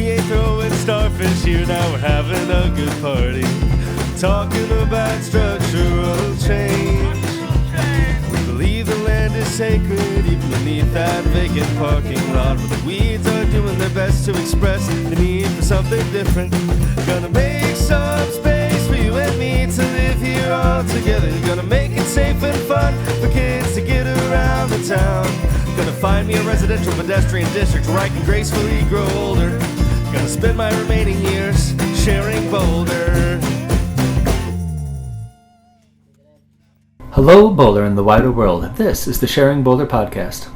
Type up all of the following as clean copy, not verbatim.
We ain't throwing starfish here, now we're having a good party. Talking about structural change. We believe the land is sacred, even beneath that vacant parking lot, where the weeds are doing their best to express the need for something different. Gonna make some space for you and me to live here all together. Gonna make it safe and fun for kids to get around the town. Gonna find me a residential pedestrian district where I can gracefully grow older. Gonna spend my remaining years sharing Boulder. Hello, Boulder and the wider world. This is the Sharing Boulder podcast.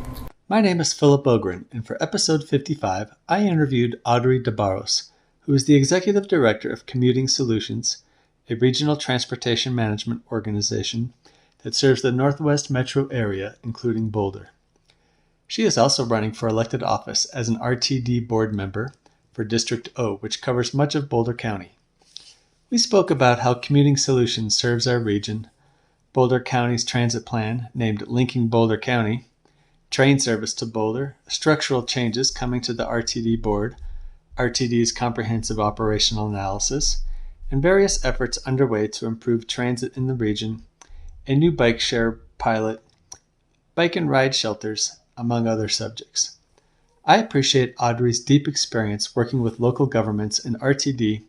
My name is Philip Ogren, and for episode 55, I interviewed Audrey DeBarros, who is the Executive Director of Commuting Solutions, a regional transportation management organization that serves the Northwest metro area, including Boulder. She is also running for elected office as an RTD Board member for District O, which covers much of Boulder County. We spoke about how Commuting Solutions serves our region, Boulder County's transit plan, named Linking Boulder County, train service to Boulder, structural changes coming to the RTD Board, RTD's comprehensive operational analysis, and various efforts underway to improve transit in the region, a new bike share pilot, bike and ride shelters, among other subjects. I appreciate Audrey's deep experience working with local governments and RTD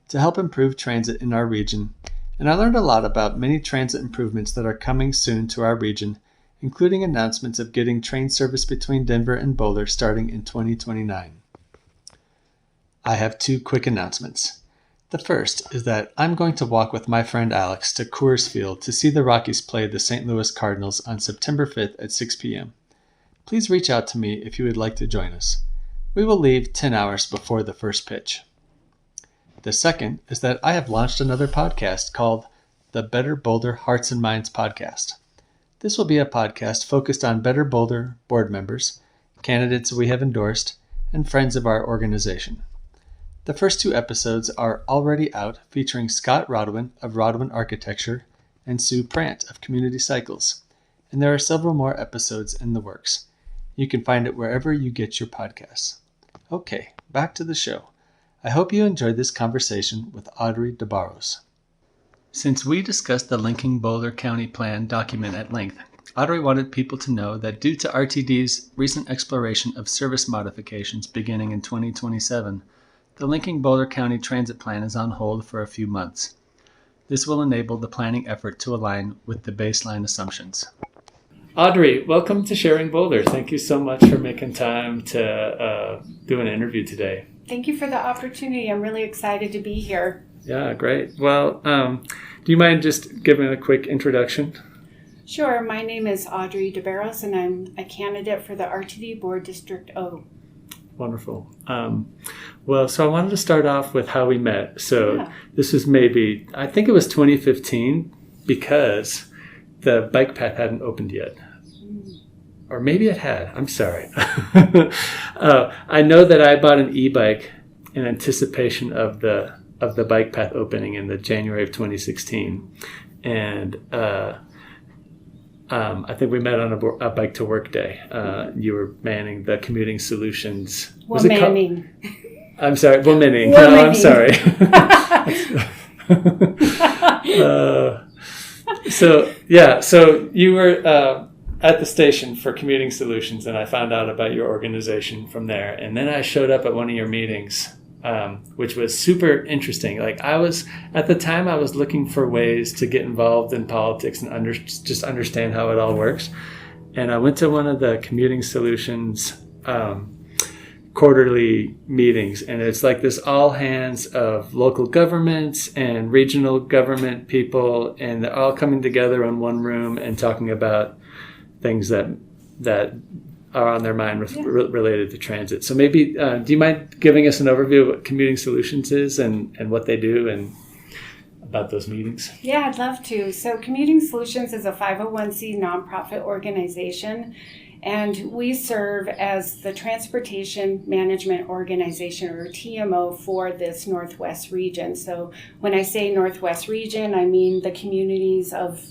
to help improve transit in our region, and I learned a lot about many transit improvements that are coming soon to our region, including announcements of getting train service between Denver and Boulder starting in 2029. I have two quick announcements. The first is that I'm going to walk with my friend Alex to Coors Field to see the Rockies play the St. Louis Cardinals on September 5th at 6 p.m. Please reach out to me if you would like to join us. We will leave 10 hours before the first pitch. The second is that I have launched another podcast called the Better Boulder Hearts and Minds Podcast. This will be a podcast focused on Better Boulder board members, candidates we have endorsed, and friends of our organization. The first two episodes are already out, featuring Scott Rodwin of Rodwin Architecture and Sue Prant of Community Cycles, and there are several more episodes in the works. You can find it wherever you get your podcasts. Okay, back to the show. I hope you enjoyed this conversation with Audrey DeBarros. Since we discussed the Linking Boulder County Plan document at length, Audrey wanted people to know that due to RTD's recent exploration of service modifications beginning in 2027, the Linking Boulder County Transit Plan is on hold for a few months. This will enable the planning effort to align with the baseline assumptions. Audrey, welcome to Sharing Boulder. Thank you so much for making time to do an interview today. Thank you for the opportunity. I'm really excited to be here. Yeah, great. Well, do you mind just giving a quick introduction? Sure. My name is Audrey DeBarros, and I'm a candidate for the RTD Board District O. Wonderful. So I wanted to start off with how we met. So This was I think it was 2015, because the bike path hadn't opened yet. Or maybe it had. I'm sorry. I know that I bought an e-bike in anticipation of the bike path opening in the January of 2016, and I think we met on a bike to work day. You were manning the Commuting Solutions. Womanning. I'm sorry, womanning. No, I'm sorry. So you were at the station for Commuting Solutions, and I found out about your organization from there. And then I showed up at one of your meetings, which was super interesting. At the time, I was looking for ways to get involved in politics and just understand how it all works. And I went to one of the Commuting Solutions quarterly meetings, and it's like this all hands of local governments and regional government people, and they're all coming together in one room and talking about things that are on their mind related to transit. So maybe, do you mind giving us an overview of what Commuting Solutions is and what they do and about those meetings? Yeah, I'd love to. So Commuting Solutions is a 501c nonprofit organization, and we serve as the Transportation Management Organization, or TMO, for this Northwest region. So when I say Northwest region, I mean the communities of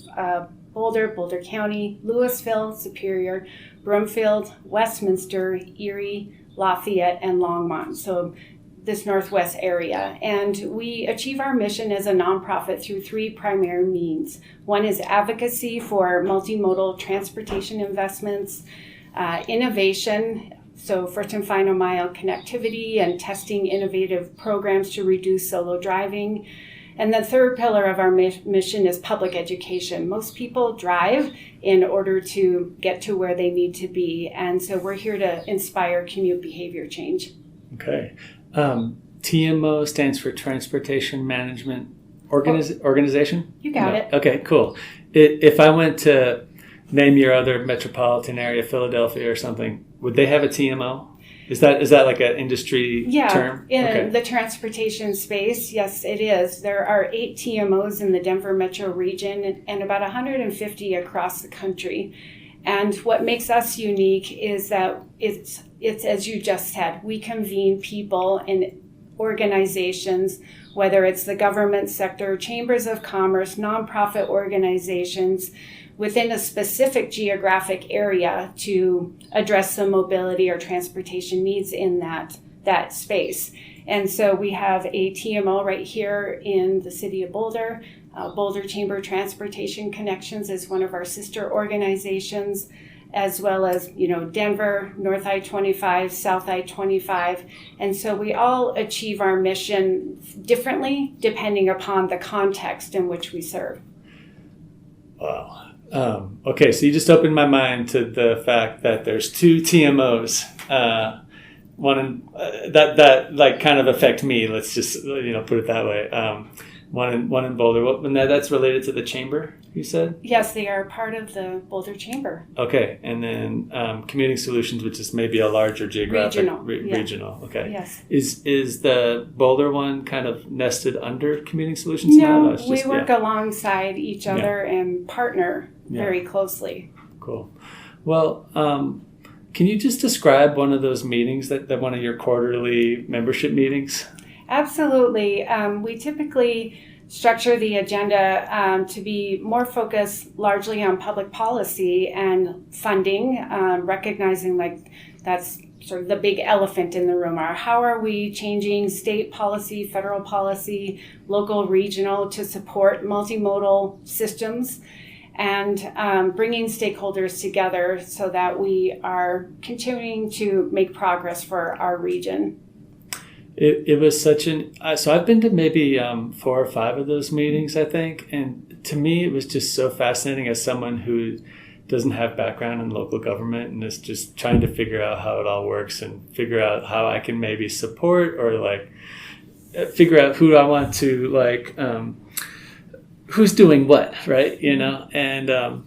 Boulder County, Louisville, Superior, Broomfield, Westminster, Erie, Lafayette, and Longmont. So this Northwest area. And we achieve our mission as a nonprofit through three primary means. One is advocacy for multimodal transportation investments, innovation, so first and final mile connectivity and testing innovative programs to reduce solo driving. And the third pillar of our mission is public education. Most people drive in order to get to where they need to be. And so we're here to inspire commute behavior change. Okay. TMO stands for Transportation Management Organization? You got it. Okay, cool. If I went to name your other metropolitan area, Philadelphia or something, would they have a TMO? Is that like an industry term? Yeah, in the transportation space, yes, it is. There are 8 TMOs in the Denver metro region and about 150 across the country. And what makes us unique is that it's as you just said, we convene people and organizations, whether it's the government sector, chambers of commerce, nonprofit organizations, within a specific geographic area to address the mobility or transportation needs in that space. And so we have a TMO right here in the city of Boulder. Boulder Chamber Transportation Connections is one of our sister organizations, as well as, Denver, North I-25, South I-25. And so we all achieve our mission differently depending upon the context in which we serve. Wow. Okay, so you just opened my mind to the fact that there's 2 TMOs, that like kind of affect me. Let's just put it that way. One in Boulder. And that's related to the chamber, you said? Yes, they are part of the Boulder Chamber. Okay, and then Commuting Solutions, which is maybe a larger geographic regional. Okay. Yes. Is the Boulder one kind of nested under Commuting Solutions? No, we work alongside each other and partner very closely. Cool. Well, can you just describe one of those meetings, that one of your quarterly membership meetings? Absolutely. We typically structure the agenda to be more focused largely on public policy and funding, recognizing that's sort of the big elephant in the room. How are we changing state policy, federal policy, local, regional to support multimodal systems, and bringing stakeholders together so that we are continuing to make progress for our region. It was such so I've been to maybe 4 or 5 of those meetings, I think. And to me, it was just so fascinating as someone who doesn't have background in local government and is just trying to figure out how it all works and figure out how I can maybe support or figure out who I want to who's doing what, right? And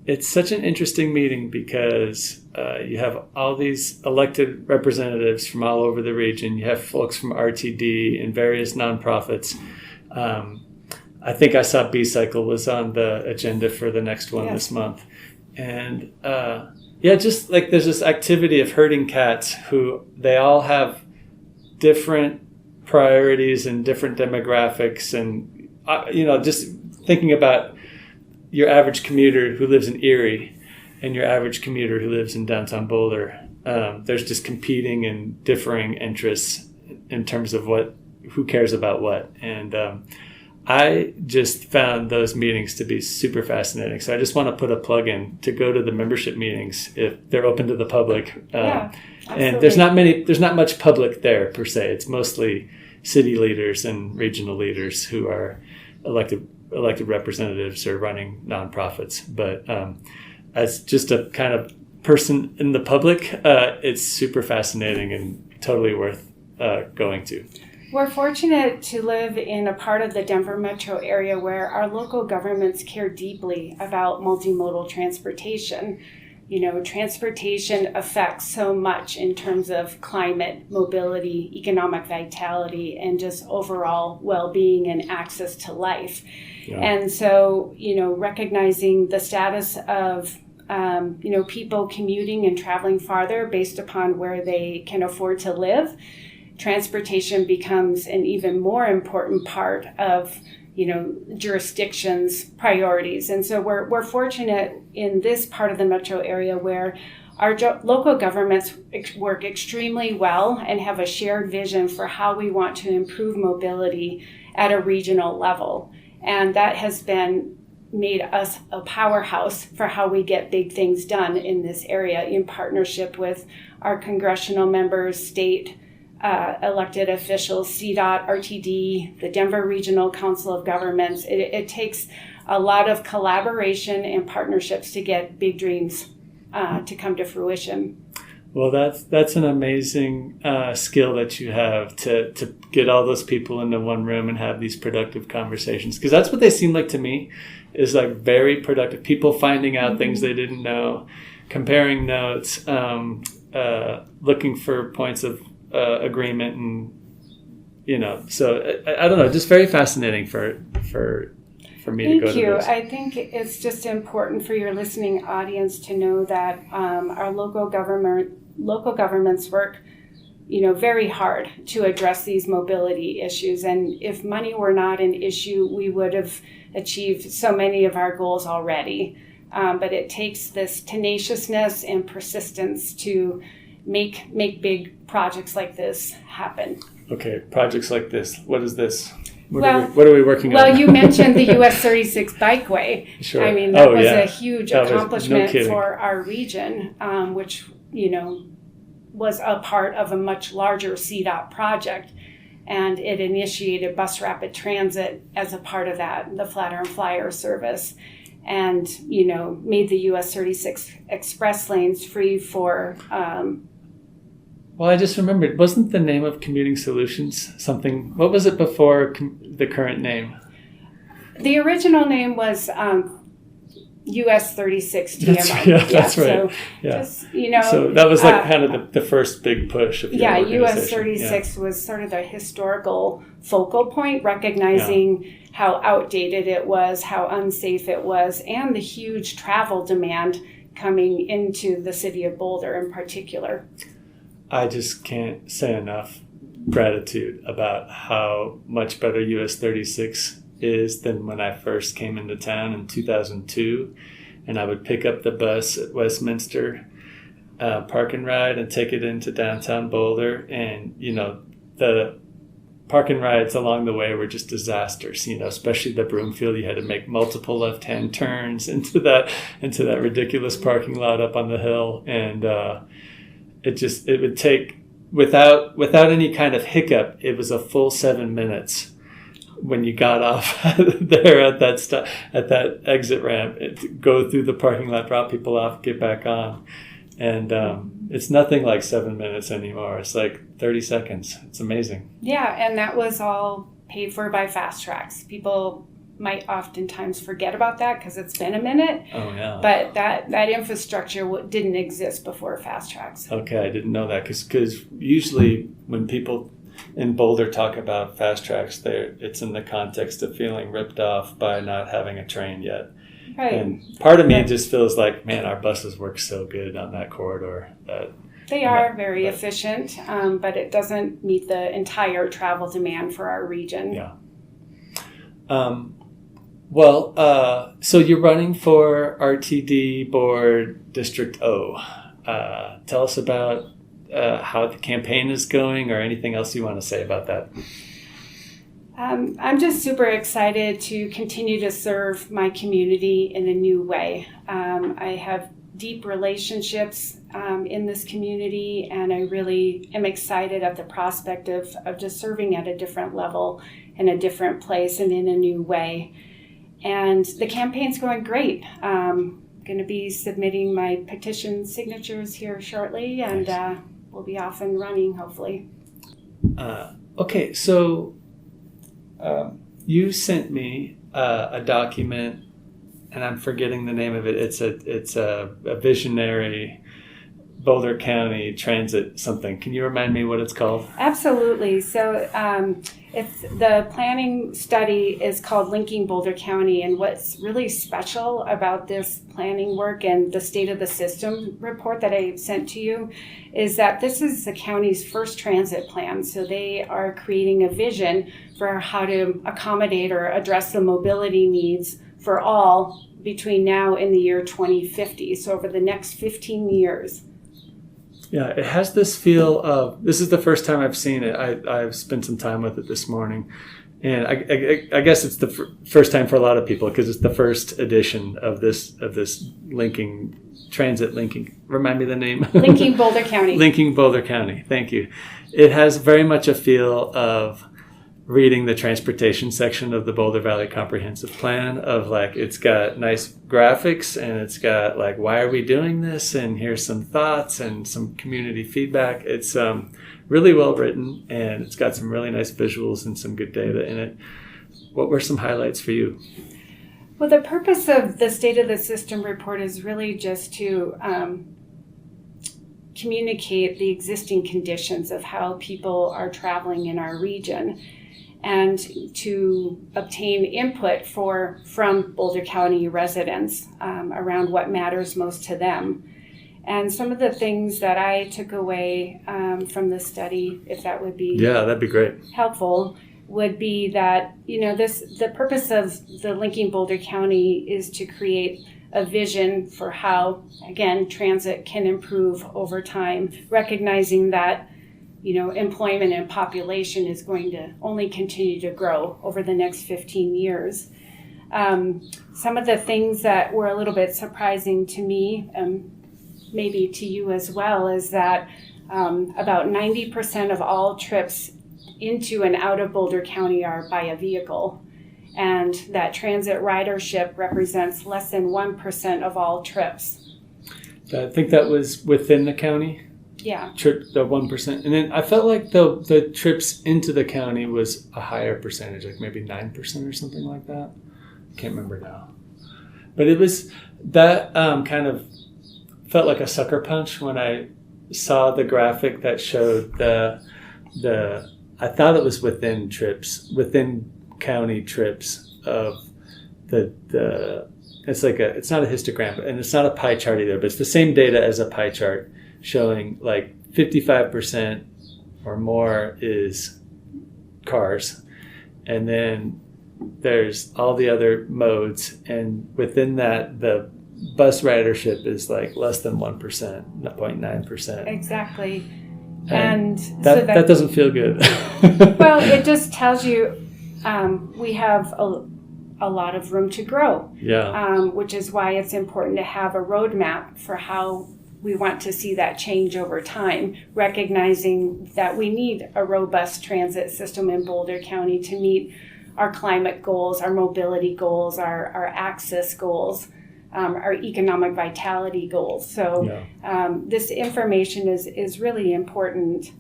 it's such an interesting meeting because you have all these elected representatives from all over the region. You have folks from RTD and various nonprofits. I think I saw B-Cycle was on the agenda for the next one this month. And just like there's this activity of herding cats who they all have different priorities and different demographics. And, just thinking about your average commuter who lives in Erie and your average commuter who lives in downtown Boulder, there's just competing and differing interests in terms of who cares about what. And I just found those meetings to be super fascinating. So I just want to put a plug in to go to the membership meetings if they're open to the public. And there's not much public there per se. It's mostly city leaders and regional leaders who are elected representatives or running nonprofits. But as just a kind of person in the public, it's super fascinating and totally worth going to. We're fortunate to live in a part of the Denver metro area where our local governments care deeply about multimodal transportation. Transportation affects so much in terms of climate, mobility, economic vitality, and just overall well-being and access to life. Yeah. And so, recognizing the status of, people commuting and traveling farther based upon where they can afford to live, transportation becomes an even more important part of jurisdictions' priorities. And so we're fortunate in this part of the metro area where our local governments work extremely well and have a shared vision for how we want to improve mobility at a regional level. And that has been made us a powerhouse for how we get big things done in this area in partnership with our congressional members, state elected officials, CDOT, RTD, the Denver Regional Council of Governments. It takes a lot of collaboration and partnerships to get big dreams to come to fruition. Well, that's an amazing skill that you have to get all those people into one room and have these productive conversations, because that's what they seem like to me, is like very productive people finding out things they didn't know, comparing notes, looking for points of agreement, and so I don't know, just very fascinating for me to go to this. Thank you. I think it's just important for your listening audience to know that our local governments work, very hard to address these mobility issues. And if money were not an issue, we would have achieved so many of our goals already. But it takes this tenaciousness and persistence to make big projects like this happen. Okay, projects like this. What is this? What Well- are we working on? Well, you mentioned the US 36 Bikeway. Sure. I mean, that was yeah. a huge That was- no accomplishment kidding. for our region, which, was a part of a much larger CDOT project. And it initiated bus rapid transit as a part of that, the Flatiron Flyer service, and, made the US 36 express lanes free for Well, I just remembered, wasn't the name of Commuting Solutions something? What was it before the current name? the original name was US 36 TMO. That's right. So, Yeah. just, So that was like kind of the first big push of your organization. US 36 was sort of the historical focal point, recognizing how outdated it was, how unsafe it was, and the huge travel demand coming into the city of Boulder in particular. I just can't say enough gratitude about how much better US 36 is than when I first came into town in 2002, and I would pick up the bus at Westminster, park and ride, and take it into downtown Boulder. And the park and rides along the way were just disasters. Especially the Broomfield, you had to make multiple left-hand turns into that ridiculous parking lot up on the hill, and it would take, without any kind of hiccup, it was a full 7 minutes when you got off there at that exit ramp, go through the parking lot, drop people off, get back on. And it's nothing like 7 minutes anymore. It's like 30 seconds. It's amazing. Yeah, and that was all paid for by Fast Tracks. People might oftentimes forget about that because it's been a minute. Oh, yeah. But that infrastructure didn't exist before Fast Tracks. Okay, I didn't know that because usually when people in Boulder talk about Fast Tracks, it's in the context of feeling ripped off by not having a train yet. Right. And part of me just feels like, man, our buses work so good on that corridor. They are very efficient, but it doesn't meet the entire travel demand for our region. Yeah. So you're running for RTD Board District O. Tell us about how the campaign is going, or anything else you want to say about that. I'm just super excited to continue to serve my community in a new way. I have deep relationships in this community, and I really am excited at the prospect of just serving at a different level, in a different place, and in a new way. And the campaign's going great. I'm going to be submitting my petition signatures here shortly, and Nice. we'll be off and running, hopefully. Okay, so you sent me a document, and I'm forgetting the name of it. It's a visionary Boulder County transit something. Can you remind me what it's called? Absolutely. So it's the planning study is called Linking Boulder County, and what's really special about this planning work and the state of the system report that I sent to you is that this is the county's first transit plan. So they are creating a vision for how to accommodate or address the mobility needs for all between now and the year 2050. So over the next 15 years. Yeah, it has this feel of, this is the first time I've seen it. I've spent some time with it this morning. And I guess it's the first time for a lot of people because it's the first edition of this transit linking. Remind me the name. Linking Boulder County. Linking Boulder County. Thank you. It has very much a feel of reading the transportation section of the Boulder Valley Comprehensive Plan of like, it's got nice graphics and it's got like, why are we doing this? And here's some thoughts and some community feedback. It's really well written and it's got some really nice visuals and some good data in it. What were some highlights for you? Well, the purpose of the State of the System report is really just to communicate the existing conditions of how people are traveling in our region, and to obtain input from Boulder County residents around what matters most to them. And some of the things that I took away from the study, if that would be that'd be great, helpful, would be that the purpose of the Linking Boulder County is to create a vision for how, again, transit can improve over time, recognizing that employment and population is going to only continue to grow over the next 15 years. Some of the things that were a little bit surprising to me, maybe to you as well, is that about 90% of all trips into and out of Boulder County are by a vehicle, and that transit ridership represents less than 1% of all trips. I think that was within the county. Yeah. The 1%. And then I felt like the trips into the county was a higher percentage, like maybe 9% or something like that. I can't remember now. But it was that kind of felt like a sucker punch when I saw the graphic that showed the I thought it was within county trips of the it's not a histogram and it's not a pie chart either, but it's the same data as a pie chart, showing like 55% or more is cars. And then there's all the other modes. And within that, the bus ridership is like less than 1%, 0.9%. Exactly. And so that doesn't feel good. Well, it just tells you we have a lot of room to grow. Yeah. Which is why it's important to have a roadmap for how we want to see that change over time, recognizing that we need a robust transit system in Boulder County to meet our climate goals, our mobility goals, our access goals, our economic vitality goals. So this information is really important.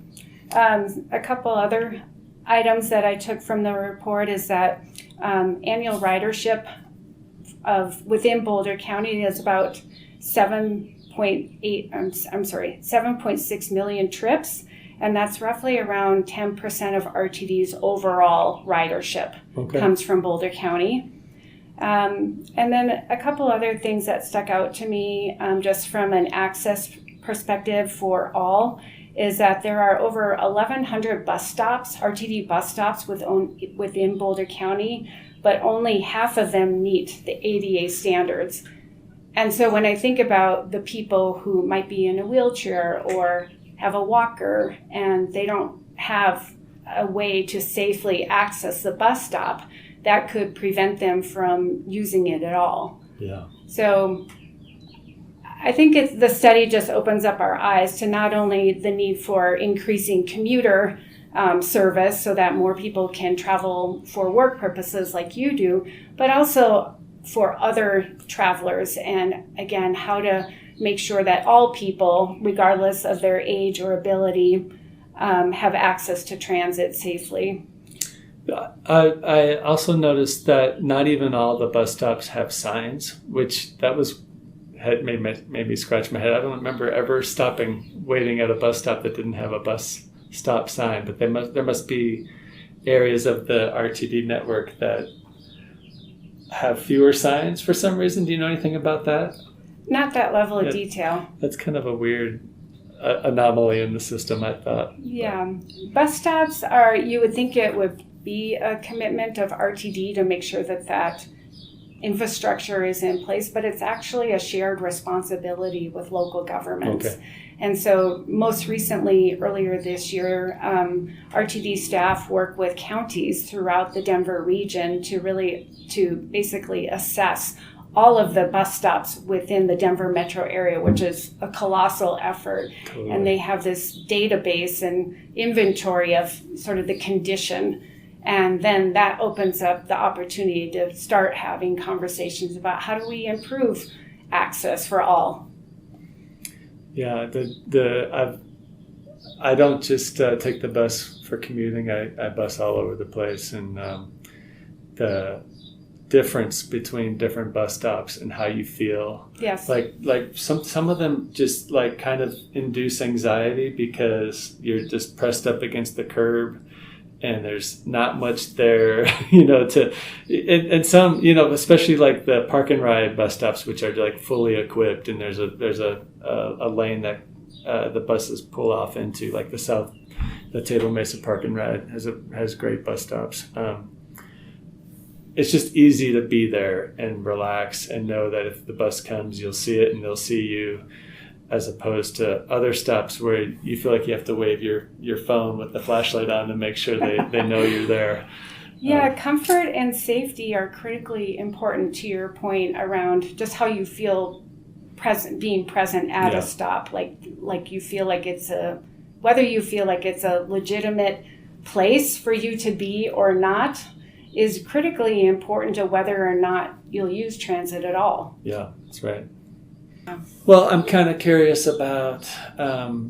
A couple other items that I took from the report is that annual ridership within Boulder County is about 7.6 million trips, and that's roughly around 10% of RTD's overall ridership comes from Boulder County. And then a couple other things that stuck out to me just from an access perspective for all is that there are over 1,100 bus stops, RTD bus stops within Boulder County, but only half of them meet the ADA standards. And so when I think about the people who might be in a wheelchair or have a walker and they don't have a way to safely access the bus stop, that could prevent them from using it at all. Yeah. So I think the study just opens up our eyes to not only the need for increasing commuter service so that more people can travel for work purposes like you do, but also for other travelers, and again, how to make sure that all people, regardless of their age or ability, have access to transit safely. I also noticed that not even all the bus stops have signs, which had made me scratch my head. I don't remember ever waiting at a bus stop that didn't have a bus stop sign, but there must be areas of the RTD network that have fewer signs for some reason. Do you know anything about that? Not that level of detail. That's kind of a weird anomaly in the system, I thought. Yeah. Bus stops you would think it would be a commitment of RTD to make sure that infrastructure is in place, but it's actually a shared responsibility with local governments. Okay. And so most recently, earlier this year, RTD staff work with counties throughout the Denver region to basically assess all of the bus stops within the Denver metro area, which is a colossal effort. Totally. And they have this database and inventory of sort of the condition. And then that opens up the opportunity to start having conversations about how do we improve access for all. Yeah, I don't just take the bus for commuting. I bus all over the place, and the difference between different bus stops and how you feel. Yes. Like some of them just like kind of induce anxiety because you're just pressed up against the curb and there's not much there, and some, especially like the park and ride bus stops, which are like fully equipped, and there's a lane that the buses pull off into, like the Table Mesa Park and Ride has great bus stops. It's just easy to be there and relax and know that if the bus comes, you'll see it and they'll see you, as opposed to other stops where you feel like you have to wave your phone with the flashlight on to make sure they know you're there. Yeah, comfort and safety are critically important, to your point around just how you feel being present at a stop. Like you feel like whether you feel like it's a legitimate place for you to be or not is critically important to whether or not you'll use transit at all. Yeah, that's right. Well, I'm kind of curious about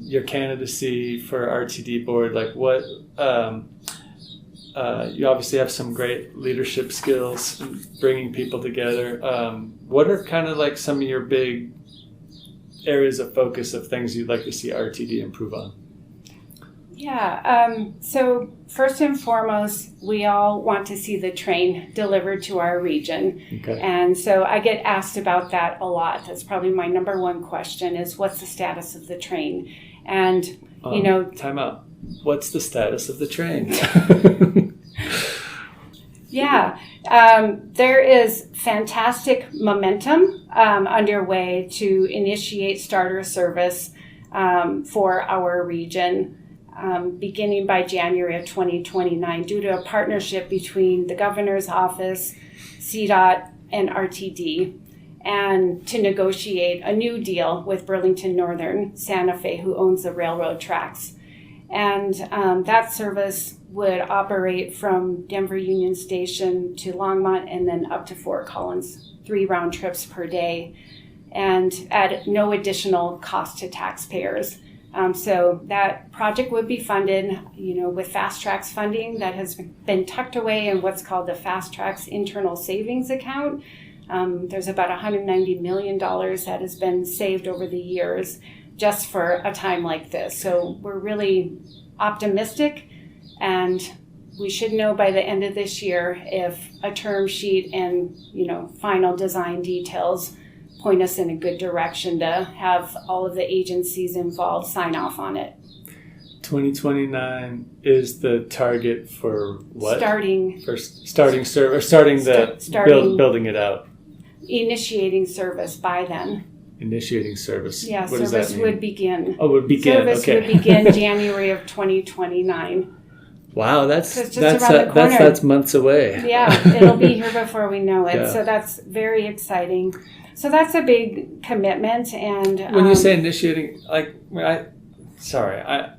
your candidacy for RTD board. Like, what you obviously have some great leadership skills in bringing people together. What are kind of like some of your big areas of focus of things you'd like to see RTD improve on? Yeah, so first and foremost, we all want to see the train delivered to our region. Okay. And so I get asked about that a lot. That's probably my number one question is, what's the status of the train? And, Time out. What's the status of the train? Yeah, there is fantastic momentum underway to initiate starter service for our region. Beginning by January of 2029 due to a partnership between the governor's office, CDOT, and RTD, and to negotiate a new deal with Burlington Northern Santa Fe, who owns the railroad tracks. And that service would operate from Denver Union Station to Longmont and then up to Fort Collins, 3 round trips per day, and at no additional cost to taxpayers. So that project would be funded, with Fast Tracks funding that has been tucked away in what's called the Fast Tracks internal savings account. There's about $190 million that has been saved over the years just for a time like this. So we're really optimistic, and we should know by the end of this year if a term sheet and, final design details point us in a good direction to have all of the agencies involved sign off on it. 2029 is the target for what? Starting building it out. Initiating service by then. Initiating service. Yeah, what does that service mean? would begin. Oh, would begin. Service Okay. would begin January of 2029. Wow, It's just around the corner. that's months away. Yeah, it'll be here before we know it. Yeah. So that's very exciting. So that's a big commitment. And When you say initiating,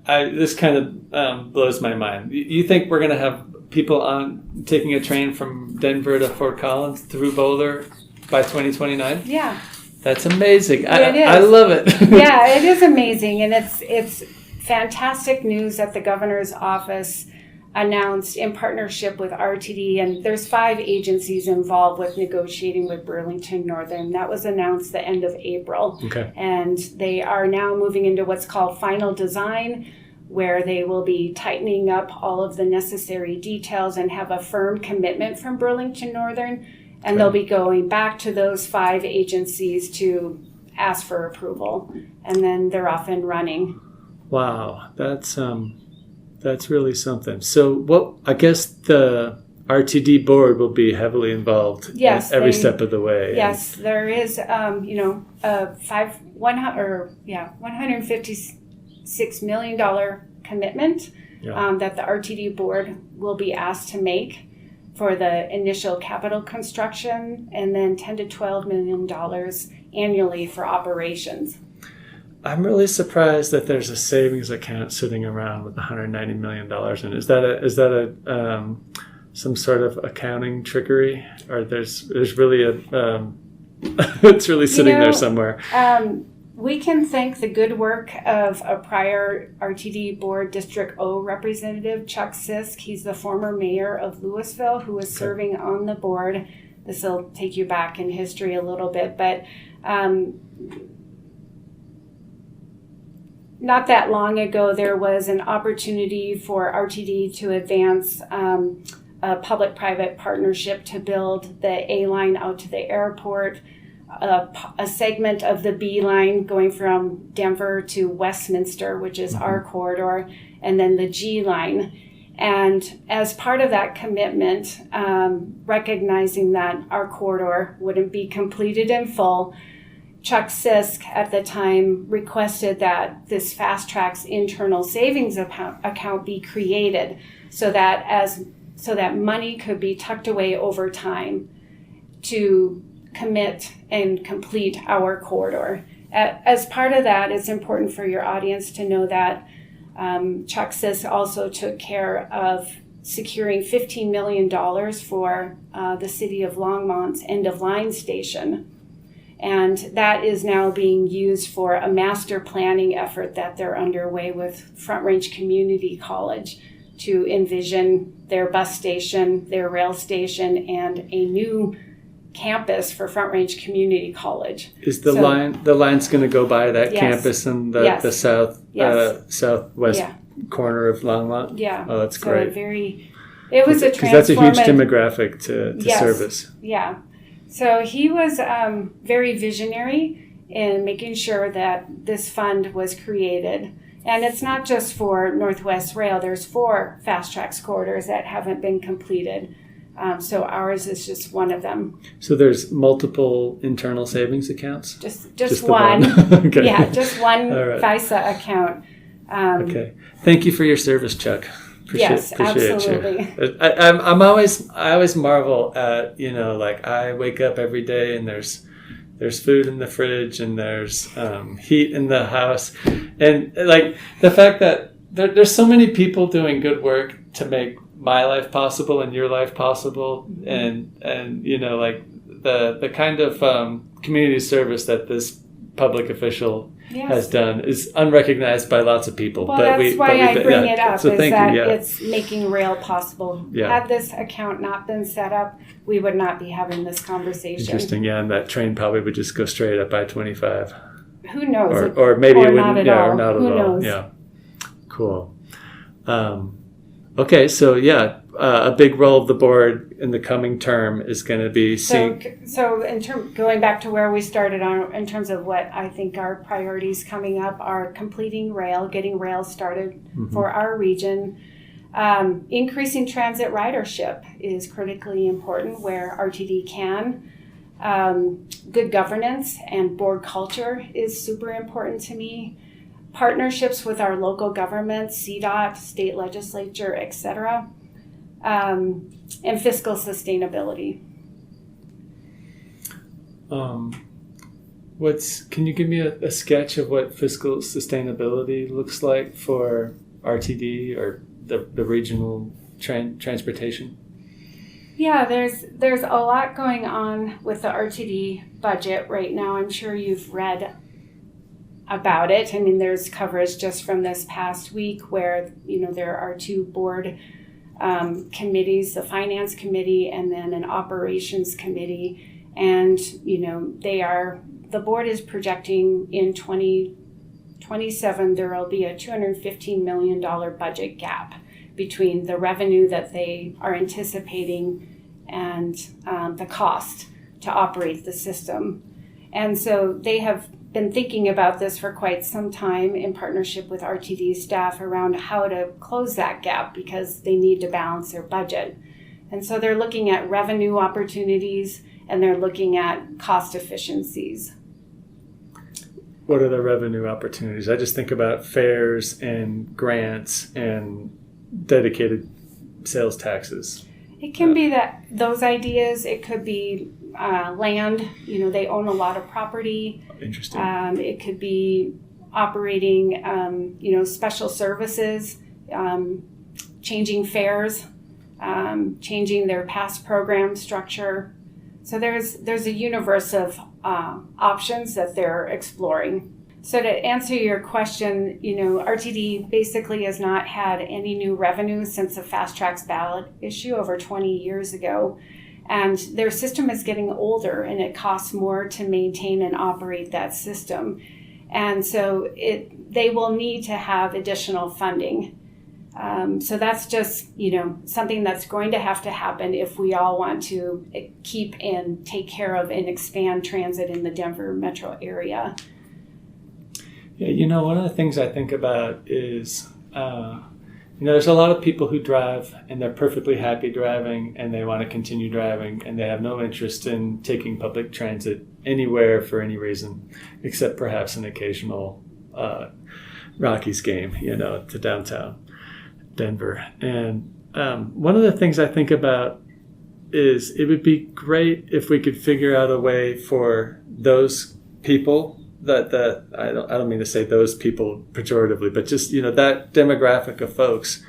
this kind of blows my mind. You think we're going to have people taking a train from Denver to Fort Collins through Boulder by 2029? Yeah. That's amazing. It is. I love it. Yeah, it is amazing. And it's fantastic news that the governor's office announced in partnership with RTD, and there's 5 agencies involved with negotiating with Burlington Northern. That was announced the end of April. Okay. And they are now moving into what's called final design, where they will be tightening up all of the necessary details and have a firm commitment from Burlington Northern. And they'll be going back to those 5 agencies to ask for approval. And then they're off and running. Wow, that's really something. So what, I guess the RTD Board will be heavily involved Yes, every step of the way. Yes, there is, $156 million commitment that the RTD Board will be asked to make for the initial capital construction, and then $10 to $12 million annually for operations. I'm really surprised that there's a savings account sitting around with $190 million in it. Is that a some sort of accounting trickery, or there's really it's really sitting there somewhere? We can thank the good work of a prior RTD Board District O representative, Chuck Sisk. He's the former mayor of Louisville who was serving on the board. This will take you back in history a little bit, but not that long ago, there was an opportunity for RTD to advance a public-private partnership to build the A line out to the airport, a segment of the B line going from Denver to Westminster, which is our corridor, and then the G line. And as part of that commitment, recognizing that our corridor wouldn't be completed in full, Chuck Sisk at the time requested that this Fast Track's internal savings account be created so that money could be tucked away over time to commit and complete our corridor. As part of that, it's important for your audience to know that Chuck Sisk also took care of securing $15 million for the city of Longmont's end-of-line station. And that is now being used for a master planning effort that they're underway with Front Range Community College to envision their bus station, their rail station, and a new campus for Front Range Community College. Is the line's going to go by that campus in the southwest corner of Longmont? Yeah. Oh, that's great. It was a transformative. Because that's a huge demographic to service. Yeah. So he was very visionary in making sure that this fund was created. And it's not just for Northwest Rail. There's 4 Fast Tracks corridors that haven't been completed. So ours is just one of them. So there's multiple internal savings accounts? Just one. Okay. Yeah, just one right. FISA account. Okay. Thank you for your service, Chuck. Appreciate absolutely. You. I always marvel at, I wake up every day and there's food in the fridge and there's heat in the house, and like the fact that there's so many people doing good work to make my life possible and your life possible, and the kind of community service that this public official has done is unrecognized by lots of people. Well, that's why I bring it up, it's making rail possible. Yeah. Had this account not been set up, we would not be having this conversation. Interesting, and that train probably would just go straight up I-25. Who knows? Or maybe it wouldn't. Or not at all. Who knows? Yeah. Cool. Okay, so a big role of the board in the coming term is going to be seeing. So going back to where we started on, in terms of what I think our priorities coming up are completing rail, getting rail started for our region. Increasing transit ridership is critically important where RTD can. Good governance and board culture is super important to me. Partnerships with our local governments, CDOT, state legislature, etc., and fiscal sustainability. Can you give me a sketch of what fiscal sustainability looks like for RTD or the regional transportation? Yeah, there's a lot going on with the RTD budget right now. I'm sure you've read about it. I mean, there's coverage just from this past week where, there are 2 board committees, the finance committee and then an operations committee. And, the board is projecting in 2027, there will be a $215 million budget gap between the revenue that they are anticipating and the cost to operate the system. And so they have been thinking about this for quite some time in partnership with RTD staff around how to close that gap because they need to balance their budget. And so they're looking at revenue opportunities and they're looking at cost efficiencies. What are the revenue opportunities? I just think about fares and grants and dedicated sales taxes. It can be that those ideas. It could be land. They own a lot of property. Interesting. It could be operating, special services, changing fares, changing their pass program structure. So there's a universe of options that they're exploring. So to answer your question, RTD basically has not had any new revenue since the Fast Tracks ballot issue over 20 years ago. And their system is getting older and it costs more to maintain and operate that system. And so they will need to have additional funding. So that's just, something that's going to have to happen if we all want to keep and take care of and expand transit in the Denver metro area. Yeah, one of the things I think about is, there's a lot of people who drive and they're perfectly happy driving and they want to continue driving and they have no interest in taking public transit anywhere for any reason, except perhaps an occasional Rockies game, to downtown Denver. And one of the things I think about is it would be great if we could figure out a way for those people that I don't mean to say those people pejoratively, but just that demographic of folks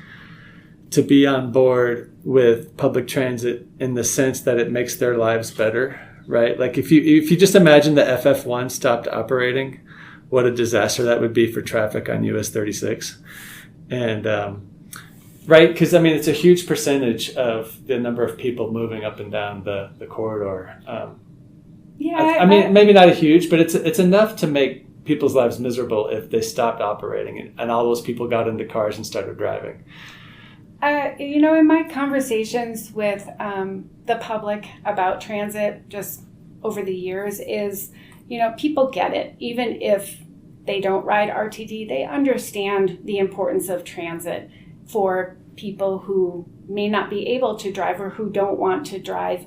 to be on board with public transit in the sense that it makes their lives better, right? Like if you just imagine the FF1 stopped operating, what a disaster that would be for traffic on US 36, and right, because it's a huge percentage of the number of people moving up and down the corridor. Maybe not a huge, but it's enough to make people's lives miserable if they stopped operating and all those people got into cars and started driving. In my conversations with the public about transit just over the years is, people get it. Even if they don't ride RTD, they understand the importance of transit for people who may not be able to drive or who don't want to drive.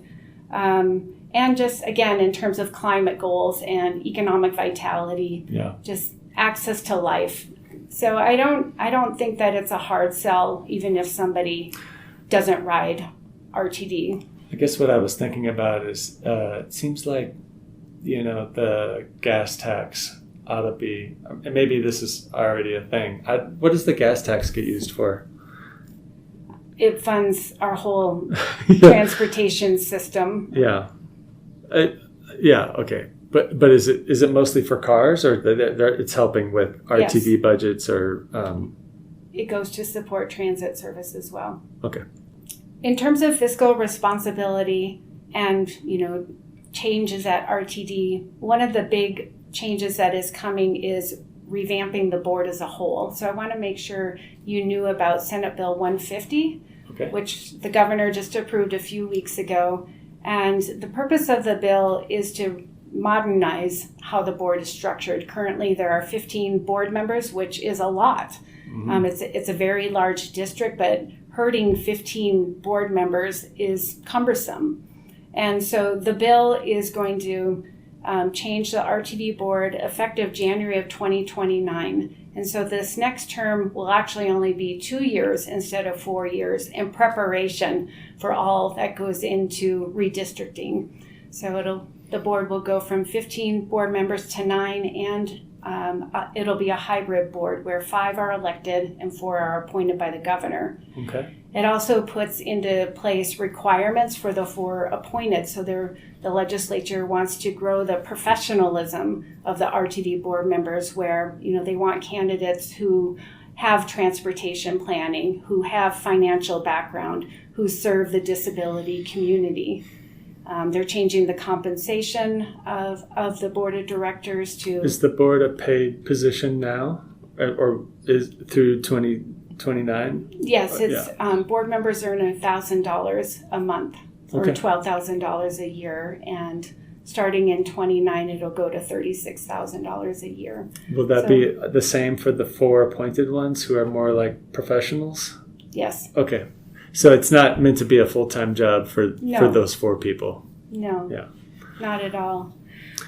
And just, again, in terms of climate goals and economic vitality, just access to life. So I don't think that it's a hard sell, even if somebody doesn't ride RTD. I guess what I was thinking about is it seems like, the gas tax ought to be, and maybe this is already a thing. What does the gas tax get used for? It funds our whole transportation system. Yeah. Okay. But is it mostly for cars, or it's helping with RTD budgets, or? It goes to support transit service as well. Okay. In terms of fiscal responsibility and changes at RTD, one of the big changes that is coming is revamping the board as a whole. So I want to make sure you knew about Senate Bill 150, which the governor just approved a few weeks ago. And the purpose of the bill is to modernize how the board is structured. Currently, there are 15 board members, which is a lot. Mm-hmm. It's a very large district, but herding 15 board members is cumbersome. And so the bill is going to change the RTD board effective January of 2029. And so this next term will actually only be 2 years instead of 4 years in preparation for all that goes into redistricting. So the board will go from 15 board members to 9, and it'll be a hybrid board where 5 are elected and 4 are appointed by the governor. Okay. It also puts into place requirements for the 4 appointed. So the legislature wants to grow the professionalism of the RTD board members, where they want candidates who have transportation planning, who have financial background, who serve the disability community. They're changing the compensation of the board of directors to... Is the board a paid position now, or is through 2029? Yes, it's board members earn $1,000 a month, or $12,000 a year, and starting in 29, it'll go to $36,000 a year. Will that be the same for the 4 appointed ones who are more like professionals? Yes. Okay. So it's not meant to be a full-time job for those 4 people. No. Yeah. Not at all.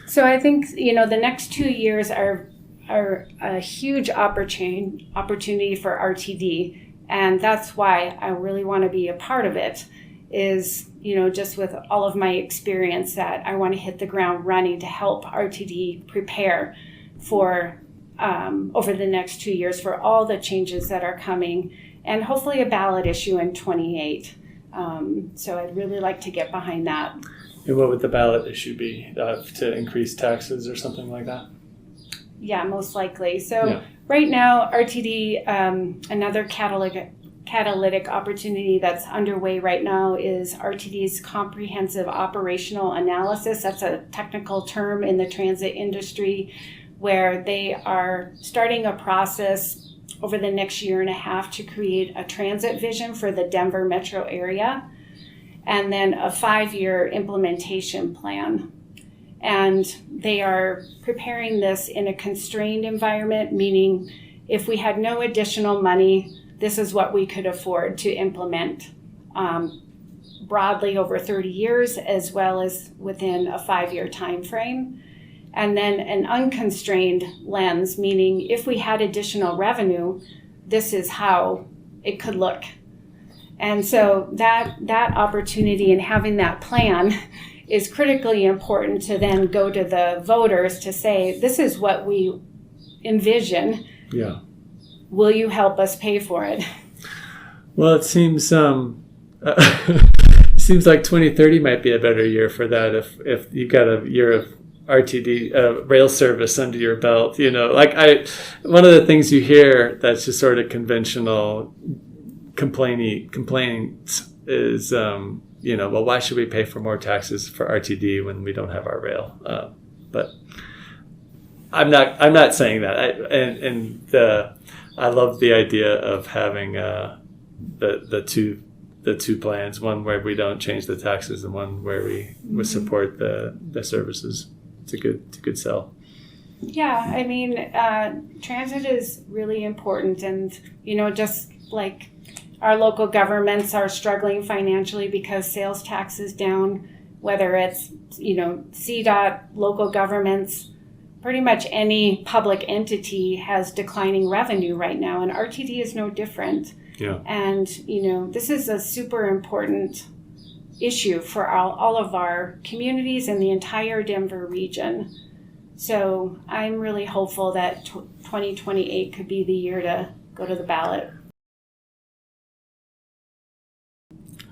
So I think, the next 2 years are a huge opportunity for RTD. And that's why I really want to be a part of it, is, just with all of my experience, that I want to hit the ground running to help RTD prepare for over the next 2 years for all the changes that are coming, and hopefully a ballot issue in 28. So I'd really like to get behind that. And what would the ballot issue be? To increase taxes or something like that? Yeah, most likely. So right now, RTD, another catalytic opportunity that's underway right now is RTD's comprehensive operational analysis. That's a technical term in the transit industry, where they are starting a process over the next year and a half to create a transit vision for the Denver metro area, and then a 5-year implementation plan. And they are preparing this in a constrained environment, meaning if we had no additional money, this is what we could afford to implement broadly over 30 years, as well as within a 5-year time frame. And then an unconstrained lens, meaning if we had additional revenue, this is how it could look. And so that opportunity and having that plan is critically important to then go to the voters to say, this is what we envision. Yeah. Will you help us pay for it? Well, it seems seems like 2030 might be a better year for that if you've got a year of RTD rail service under your belt. One of the things you hear that's just sort of conventional complaints is well, why should we pay for more taxes for RTD when we don't have our rail? But I'm not saying that. I love the idea of having the two plans, one where we don't change the taxes and one where we support the services. It's a good sell. Yeah, I mean, transit is really important, and just like our local governments are struggling financially because sales tax is down, whether it's CDOT, local governments, pretty much any public entity has declining revenue right now, and RTD is no different. Yeah. And this is a super important issue for all of our communities and the entire Denver region. So I'm really hopeful that 2028 could be the year to go to the ballot.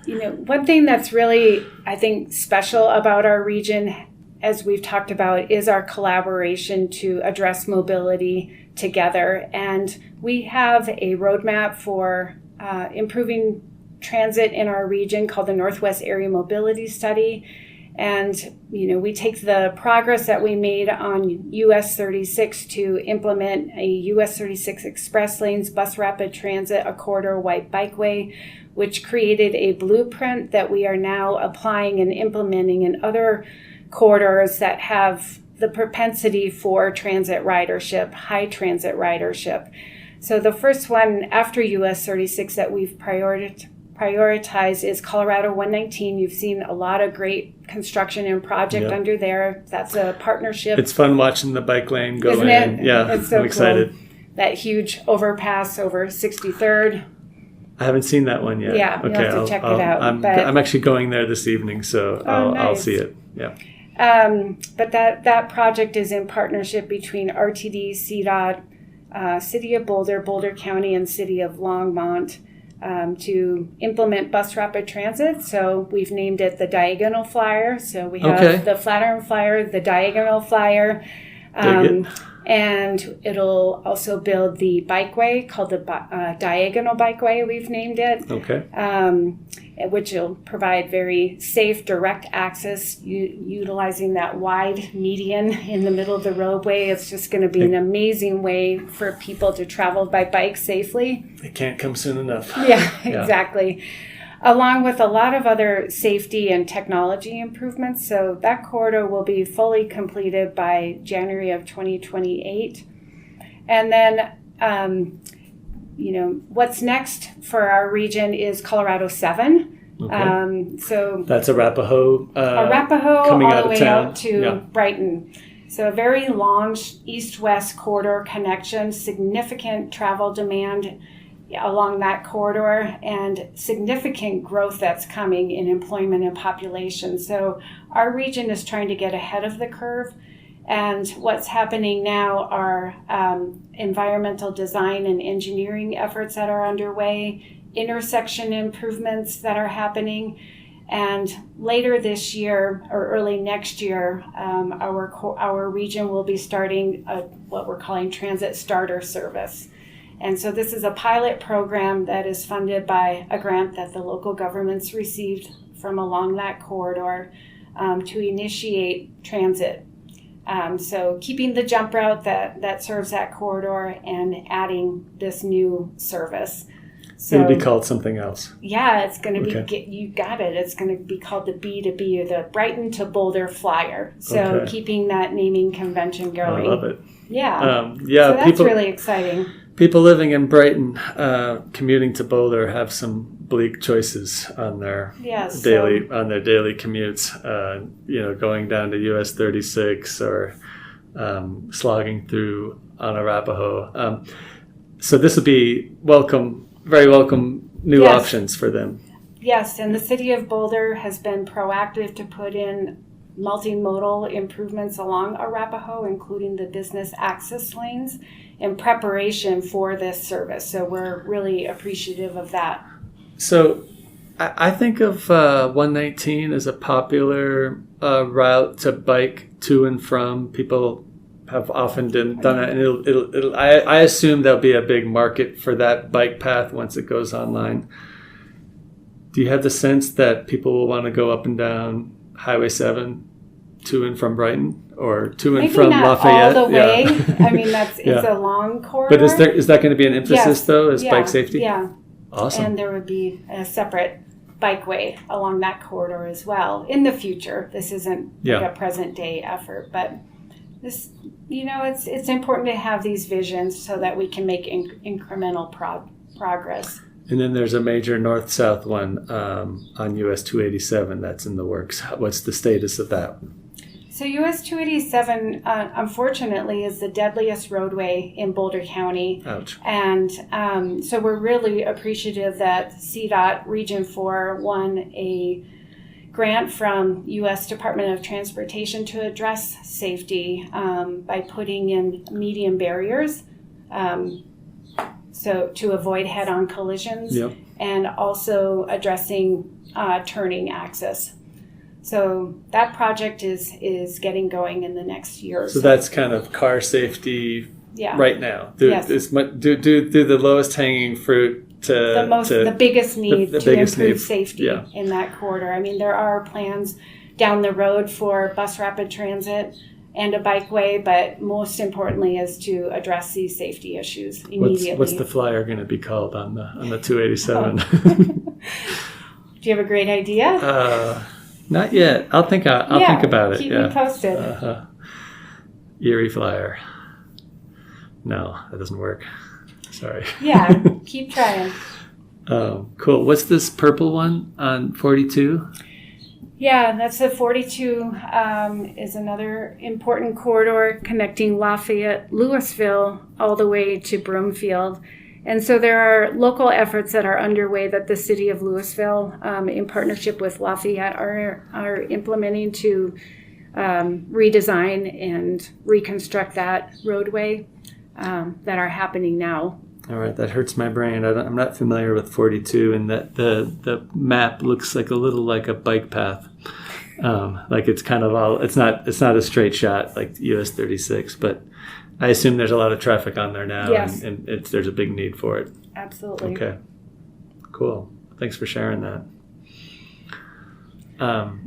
One thing that's really, I think, special about our region, as we've talked about, is our collaboration to address mobility together. And we have a roadmap for improving transit in our region called the Northwest Area Mobility Study. And, we take the progress that we made on US 36 to implement a US 36 express lanes, bus rapid transit, a corridor white bikeway, which created a blueprint that we are now applying and implementing in other corridors that have the propensity for transit ridership, high transit ridership. So the first one after US 36 that we've prioritized is Colorado 119. You've seen a lot of great construction and project under there. That's a partnership. It's fun watching the bike lane go Isn't in. it? Yeah, It's so I'm excited. Cool. That huge overpass over 63rd. I haven't seen that one yet. Yeah, you'll have to check it out. I'm actually going there this evening, so I'll nice. see it. Yeah. But that project is in partnership between RTD, CDOT, City of Boulder, Boulder County, and City of Longmont to implement bus rapid transit. So we've named it the Diagonal Flyer. So we have the Flatiron Flyer, the Diagonal Flyer. And it'll also build the bikeway called the Diagonal Bikeway, we've named it. Okay. Which will provide very safe, direct access, utilizing that wide median in the middle of the roadway. It's just going to be an amazing way for people to travel by bike safely. It can't come soon enough. Yeah, exactly. Along with a lot of other safety and technology improvements. So that corridor will be fully completed by January of 2028. And then what's next for our region is Colorado 7. Okay. So that's Arapahoe. Arapahoe all the way town. out to Brighton. So a very long east-west corridor connection, significant travel demand along that corridor, and significant growth that's coming in employment and population. So our region is trying to get ahead of the curve. And what's happening now are environmental design and engineering efforts that are underway, intersection improvements that are happening. And later this year or early next year, our region will be starting what we're calling Transit Starter Service. And so this is a pilot program that is funded by a grant that the local governments received from along that corridor to initiate transit. So keeping the jump route that serves that corridor and adding this new service. So it'll be called something else. Yeah, it's going to be, you got it. It's going to be called the B2B, or the Brighton to Boulder Flyer. So keeping that naming convention going. I love it. Yeah. So that's really exciting. People living in Brighton, commuting to Boulder, have some bleak choices on their daily commutes. Going down to US 36 or slogging through on Arapahoe. So this would be very welcome new options for them. Yes, and the city of Boulder has been proactive to put in multimodal improvements along Arapahoe, including the business access lanes, in preparation for this service. So we're really appreciative of that. So I think of 119 as a popular route to bike to and from. People have often done it, and I assume there'll be a big market for that bike path once it goes online. Do you have the sense that people will want to go up and down Highway 7 to and from Brighton, or to and from Lafayette? All the way. I mean, it's a long corridor. But is that going to be an emphasis though, as bike safety? Yeah. Awesome. And there would be a separate bikeway along that corridor as well in the future. This isn't like a present day effort, but this, it's important to have these visions so that we can make incremental progress. And then there's a major north-south one on US 287 that's in the works. What's the status of that? So US 287, unfortunately, is the deadliest roadway in Boulder County. Ouch. And so we're really appreciative that CDOT Region 4 won a grant from U.S. Department of Transportation to address safety by putting in median barriers, so to avoid head-on collisions, and also addressing turning access. So that project is getting going in the next year or so. So that's kind of car safety right now. Do the lowest hanging fruit to the biggest need to improve safety Yeah. in that corridor. I mean, there are plans down the road for bus rapid transit and a bikeway, but most importantly is to address these safety issues immediately. What's the flyer going to be called on the 287? Do you have a great idea? Not yet. I'll think about it. Keep me posted. Erie flyer. No, that doesn't work. Sorry. Yeah, keep trying. Cool. What's this purple one on 42? Yeah, that's the 42 is another important corridor connecting Lafayette, Louisville, all the way to Broomfield. And so there are local efforts that are underway that the city of Louisville, in partnership with Lafayette, are implementing to redesign and reconstruct that roadway that are happening now. All right, that hurts my brain. I'm not familiar with 42, and that the map looks like a bike path. Like it's kind of all. It's not a straight shot like US 36, but I assume there's a lot of traffic on there now, yes. and there's a big need for it. Absolutely. Okay, cool. Thanks for sharing that.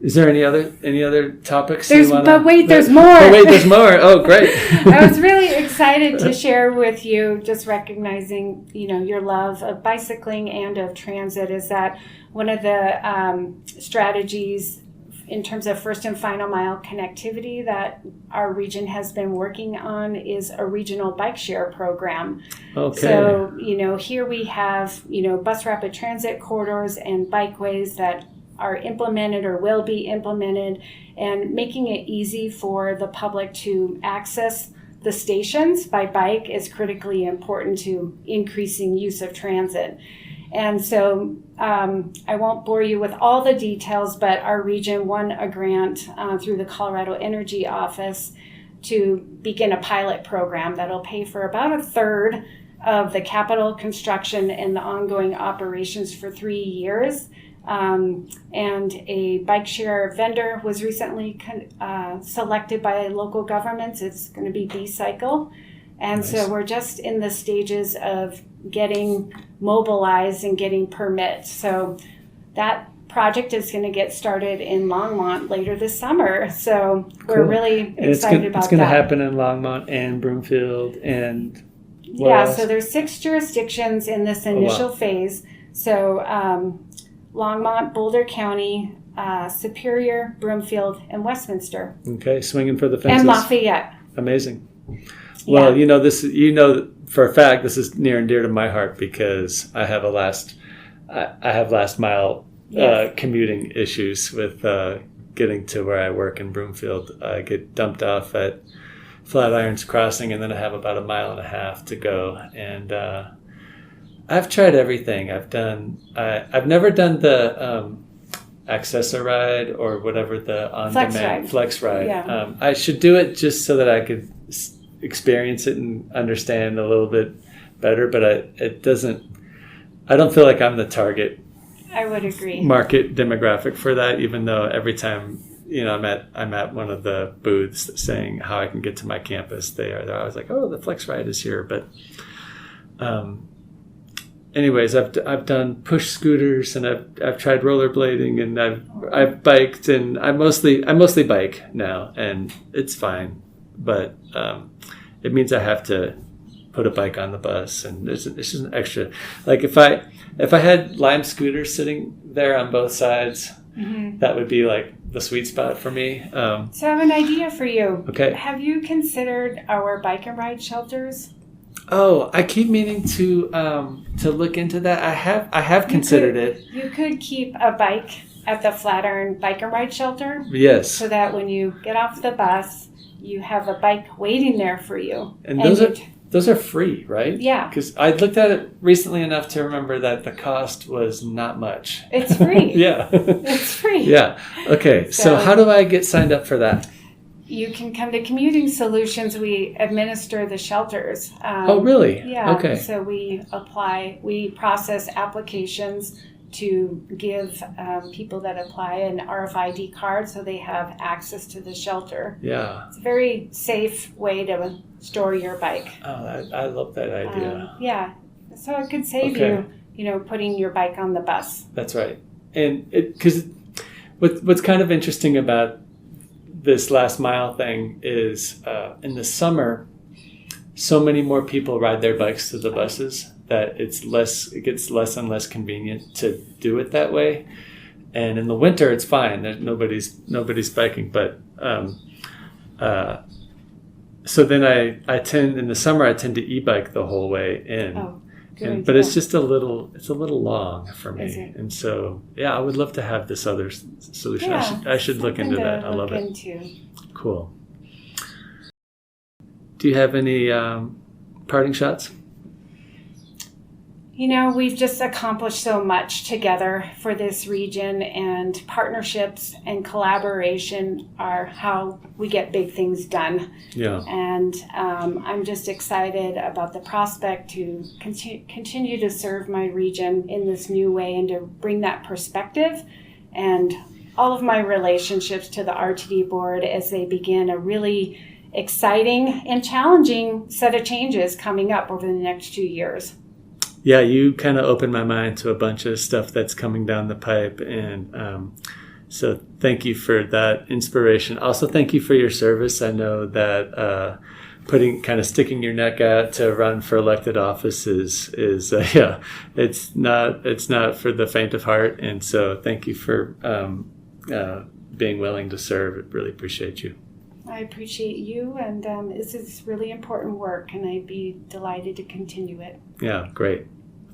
Is there any other topics? There's more. Oh wait, there's more. Oh, great. I was really excited to share with you, just recognizing, your love of bicycling and of transit, is that one of the strategies in terms of first and final mile connectivity that our region has been working on is a regional bike share program. Okay. So, here we have, bus rapid transit corridors and bikeways that are implemented or will be implemented, and making it easy for the public to access the stations by bike is critically important to increasing use of transit. And so I won't bore you with all the details, but our region won a grant through the Colorado Energy Office to begin a pilot program that'll pay for about a third of the capital construction and the ongoing operations for 3 years. And a bike share vendor was recently selected by local governments. It's going to be B-Cycle. And Nice. So we're just in the stages of getting mobilized and getting permits. So that project is going to get started in Longmont later this summer. So we're Cool. really And excited about it's going to that. happen in Longmont and Broomfield and Yeah, else? so there's 6 jurisdictions in this initial phase. So Longmont, Boulder County, Superior, Broomfield, and Westminster. Okay, swinging for the fences. And Lafayette. Amazing. Well, Yeah. this for a fact this is near and dear to my heart because I have last mile Yes. commuting issues with getting to where I work in Broomfield. I get dumped off at Flatirons Crossing, and then I have about a mile and a half to go. And I've tried everything. I've never done the Accessor ride or whatever the on-demand Flex ride. Yeah. I should do it just so that I could experience it and understand a little bit better. But I don't feel like I'm the target I would agree. market demographic for that. Even though every time I'm at one of the booths saying how I can get to my campus, they're always like, "Oh, the Flex ride is here." But anyways, I've done push scooters and I've tried rollerblading and I've biked and I mostly bike now and it's fine, but it means I have to put a bike on the bus and it's just an extra. Like if I had Lime scooters sitting there on both sides, that would be like the sweet spot for me. So I have an idea for you. Okay. Have you considered our bike and ride shelters? Oh, I keep meaning to look into that. I have considered it. You could keep a bike at the Flatiron Bike and Ride Shelter Yes. so that when you get off the bus, you have a bike waiting there for you. And those are free, right? Yeah. Because I looked at it recently enough to remember that the cost was not much. It's free. Yeah. It's free. Yeah. Okay. So how do I get signed up for that? You can come to Commuting Solutions. We administer the shelters. Oh, really? Yeah. Okay. So we process applications to give people that apply an RFID card so they have access to the shelter. Yeah. It's a very safe way to store your bike. Oh, I love that idea. Yeah. So it could save Okay. you putting your bike on the bus. That's right. And because what's kind of interesting about this last mile thing is in the summer, so many more people ride their bikes to the buses that it gets less and less convenient to do it that way. And in the winter, it's fine. There's nobody's biking. But so then in the summer, I tend to e-bike the whole way in. Oh, good. But it's just a little long for me. Is it? And so, yeah, I would love to have this other solution. Yeah, I should look into something to that. I love look it. into. Cool. Do you have any parting shots? We've just accomplished so much together for this region, and partnerships and collaboration are how we get big things done. Yeah. And I'm just excited about the prospect to continue to serve my region in this new way and to bring that perspective and all of my relationships to the RTD board as they begin a really exciting and challenging set of changes coming up over the next 2 years. Yeah, you kind of opened my mind to a bunch of stuff that's coming down the pipe. And so thank you for that inspiration. Also, thank you for your service. I know that sticking your neck out to run for elected office is it's not for the faint of heart. And so thank you for being willing to serve. I really appreciate you. I appreciate you, and this is really important work, and I'd be delighted to continue it. Yeah, great.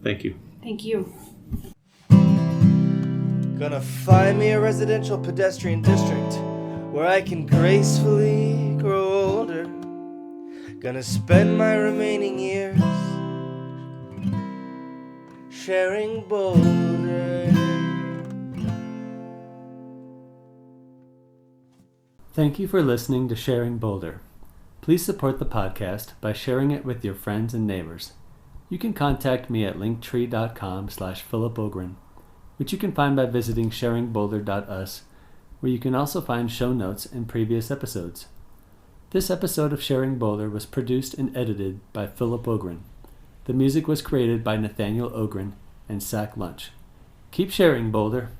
Thank you. Thank you. Gonna find me a residential pedestrian district where I can gracefully grow older. Gonna spend my remaining years sharing Boulder. Thank you for listening to Sharing Boulder. Please support the podcast by sharing it with your friends and neighbors. You can contact me at linktree.com/Philip Ogren, which you can find by visiting sharingboulder.us, where you can also find show notes and previous episodes. This episode of Sharing Boulder was produced and edited by Philip Ogren. The music was created by Nathaniel Ogren and Sack Lunch. Keep sharing, Boulder.